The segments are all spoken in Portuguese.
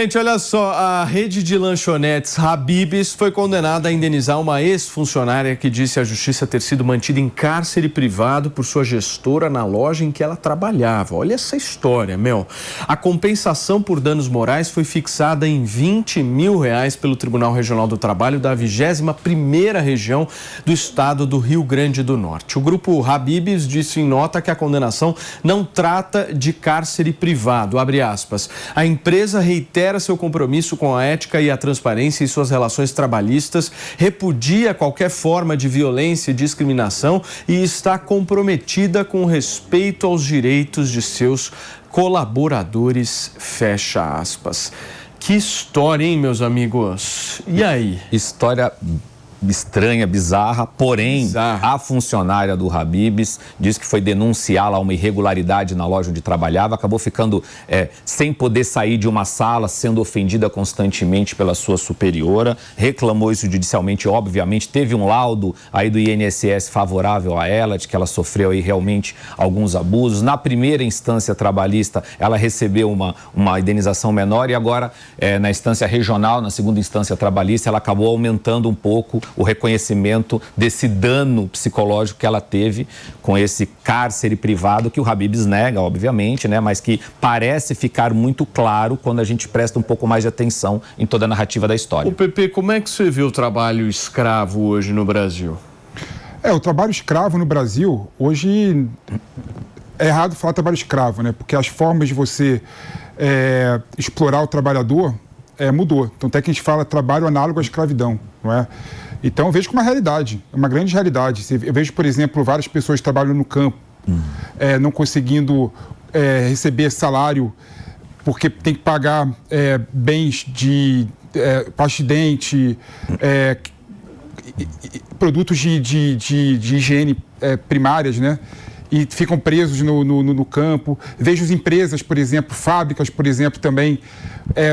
Gente, olha só, a rede de lanchonetes Habib's foi condenada a indenizar uma ex-funcionária que disse à justiça ter sido mantida em cárcere privado por sua gestora na loja em que ela trabalhava. Olha essa história, meu. A compensação por danos morais foi fixada em R$20 mil pelo Tribunal Regional do Trabalho da 21ª região do estado do Rio Grande do Norte. O grupo Habib's disse em nota que a condenação não trata de cárcere privado, abre aspas. A empresa reitera seu compromisso com a ética e a transparência em suas relações trabalhistas, repudia qualquer forma de violência e discriminação e está comprometida com respeito aos direitos de seus colaboradores, fecha aspas. Que história, hein, meus amigos? E aí? História estranha, bizarra, porém, a funcionária do Habib's disse que foi denunciá-la uma irregularidade na loja onde trabalhava, acabou ficando sem poder sair de uma sala, sendo ofendida constantemente pela sua superiora, reclamou isso judicialmente, obviamente, teve um laudo aí do INSS favorável a ela, de que ela sofreu aí realmente alguns abusos. Na primeira instância trabalhista, ela recebeu uma indenização menor e agora, na instância regional, na segunda instância trabalhista, ela acabou aumentando um pouco o reconhecimento desse dano psicológico que ela teve com esse cárcere privado que o Habib's nega, obviamente, né? Mas que parece ficar muito claro quando a gente presta um pouco mais de atenção em toda a narrativa da história. O Pepe, como é que você vê o trabalho escravo hoje no Brasil? O trabalho escravo no Brasil, hoje é errado falar trabalho escravo, né? Porque as formas de você explorar o trabalhador mudou. Então até que a gente fala trabalho análogo à escravidão, não é? Então eu vejo como uma realidade, uma grande realidade. Eu vejo, por exemplo, várias pessoas trabalhando no campo, não conseguindo receber salário porque tem que pagar bens de pasta de dente, produtos de higiene primárias, né? E ficam presos no campo. Vejo as empresas, por exemplo, fábricas, por exemplo, também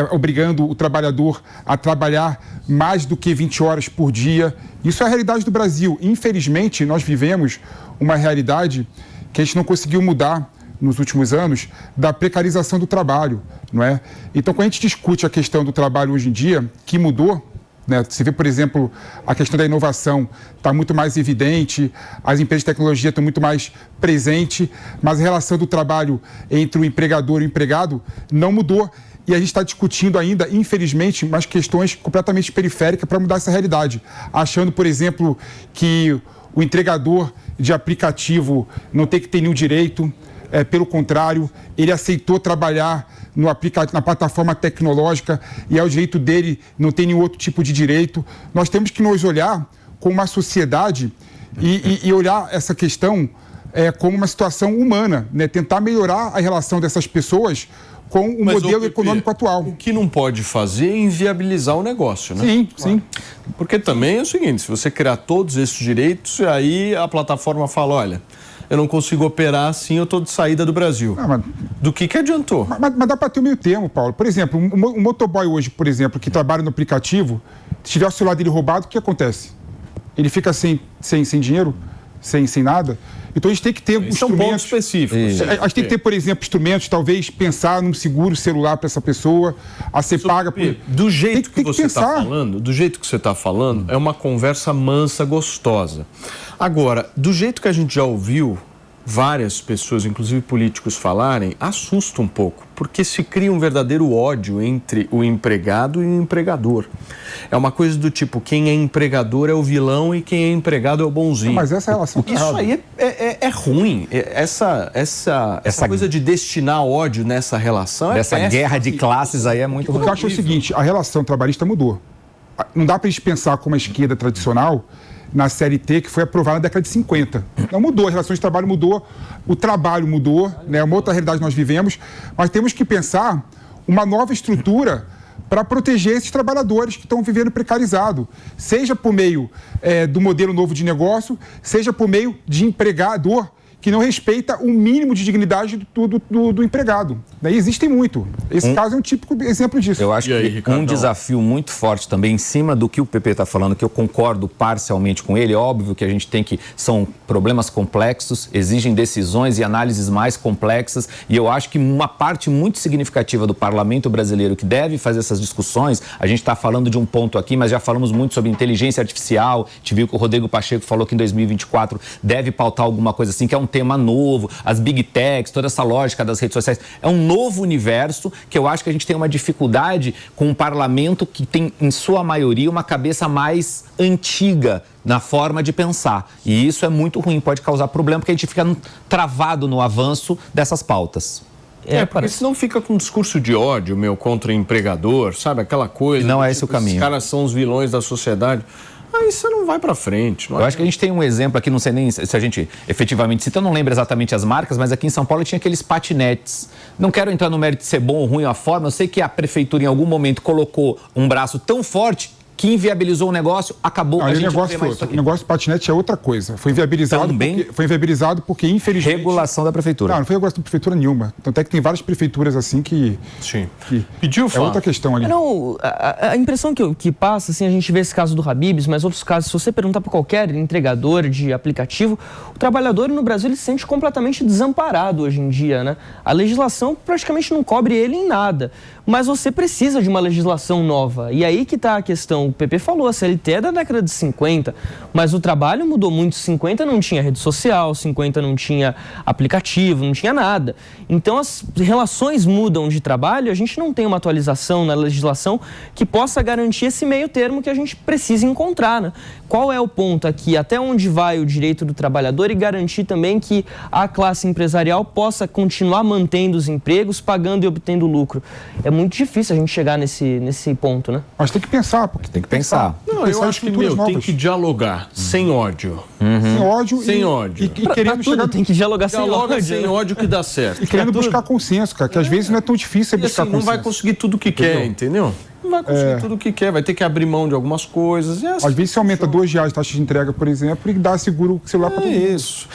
obrigando o trabalhador a trabalhar mais do que 20 horas por dia. Isso é a realidade do Brasil. Infelizmente, nós vivemos uma realidade que a gente não conseguiu mudar nos últimos anos, da precarização do trabalho, não é? Então, quando a gente discute a questão do trabalho hoje em dia, que mudou, né? Você vê, por exemplo, a questão da inovação está muito mais evidente, as empresas de tecnologia estão muito mais presentes, mas a relação do trabalho entre o empregador e o empregado não mudou. E a gente está discutindo ainda, infelizmente, umas questões completamente periféricas para mudar essa realidade. Achando, por exemplo, que o entregador de aplicativo não tem que ter nenhum direito, pelo contrário, ele aceitou trabalhar na plataforma tecnológica e é o direito dele, não tem nenhum outro tipo de direito. Nós temos que nos olhar como uma sociedade e olhar essa questão como uma situação humana, né? Tentar melhorar a relação dessas pessoas com o modelo econômico atual. O que não pode fazer é inviabilizar o negócio, né? Sim, sim. Porque também é o seguinte, se você criar todos esses direitos, aí a plataforma fala, olha, eu não consigo operar assim, eu estou de saída do Brasil. Do que adiantou? Mas dá para ter um meio termo, Paulo. Por exemplo, um motoboy hoje, por exemplo, que trabalha no aplicativo, se tiver o celular dele roubado, o que acontece? Ele fica sem dinheiro, sem nada. Então a gente tem que ter instrumentos específicos. A gente tem que ter, por exemplo, instrumentos, talvez pensar num seguro celular para essa pessoa, a ser paga por... Do jeito que você está falando, é uma conversa mansa, gostosa. Agora, do jeito que a gente já ouviu várias pessoas, inclusive políticos, falarem, assusta um pouco, porque se cria um verdadeiro ódio entre o empregado e o empregador. É uma coisa do tipo, quem é empregador é o vilão e quem é empregado é o bonzinho. Mas essa relação Isso aí é ruim. Essa coisa de destinar ódio nessa relação essa guerra de classes aí é muito ruim. O que eu acho é o seguinte, a relação trabalhista mudou. Não dá para a gente pensar como a esquerda tradicional na CLT, que foi aprovada na década de 50. Não mudou, a relação de trabalho mudou, o trabalho mudou, né? Uma outra realidade nós vivemos, mas temos que pensar uma nova estrutura para proteger esses trabalhadores que estão vivendo precarizado, seja por meio do modelo novo de negócio, seja por meio de empregador que não respeita o mínimo de dignidade do empregado. Daí existem muito. Esse caso é um típico exemplo disso. Eu acho que um desafio muito forte também, em cima do que o PP está falando, que eu concordo parcialmente com ele, é óbvio que a gente tem que... São problemas complexos, exigem decisões e análises mais complexas, e eu acho que uma parte muito significativa do parlamento brasileiro que deve fazer essas discussões, a gente está falando de um ponto aqui, mas já falamos muito sobre inteligência artificial, a gente viu que o Rodrigo Pacheco falou que em 2024 deve pautar alguma coisa assim, que é um tema novo, as big techs, toda essa lógica das redes sociais, é um novo universo que eu acho que a gente tem uma dificuldade com um parlamento que tem, em sua maioria, uma cabeça mais antiga na forma de pensar. E isso é muito ruim, pode causar problema, porque a gente fica travado no avanço dessas pautas. Porque senão fica com um discurso de ódio, contra o empregador, sabe? Aquela coisa... E não é esse o caminho. Os caras são os vilões da sociedade. Aí você não vai pra frente. Eu acho que a gente tem um exemplo aqui, não sei nem se a gente efetivamente cita, eu não lembro exatamente as marcas, mas aqui em São Paulo tinha aqueles patinetes. Não quero entrar no mérito de ser bom ou ruim a forma, eu sei que a prefeitura em algum momento colocou um braço tão forte que inviabilizou o negócio, acabou. O negócio do patinete é outra coisa. Foi inviabilizado porque infelizmente... Regulação da prefeitura. Não foi regulação da prefeitura nenhuma. Tanto é que tem várias prefeituras assim que... Sim. Pediu, é outra questão ali. Não, a impressão que passa, assim, a gente vê esse caso do Habib's, mas outros casos, se você perguntar para qualquer entregador de aplicativo, o trabalhador no Brasil ele se sente completamente desamparado hoje em dia, né? A legislação praticamente não cobre ele em nada. Mas você precisa de uma legislação nova. E aí que está a questão. O PP falou, a CLT é da década de 50, mas o trabalho mudou muito. 50 não tinha rede social, 50 não tinha aplicativo, não tinha nada. Então as relações mudam de trabalho, a gente não tem uma atualização na legislação que possa garantir esse meio termo que a gente precisa encontrar, né? Qual é o ponto aqui? Até onde vai o direito do trabalhador e garantir também que a classe empresarial possa continuar mantendo os empregos, pagando e obtendo lucro? É muito difícil a gente chegar nesse ponto, né? Mas tem que pensar, porque tem que pensar. Não, eu acho que tem que dialogar, sem ódio. Sem ódio. E querendo chegar... tem que dialogar sem ódio. Sem ódio que dá certo. E querendo buscar consenso, cara, que às vezes não é tão difícil buscar consenso. Não vai conseguir tudo o que quer, entendeu? Não vai conseguir tudo o que quer, vai ter que abrir mão de algumas coisas. Às vezes você aumenta R$2 a taxa de entrega, por exemplo, e dá seguro celular para todo mundo. Isso.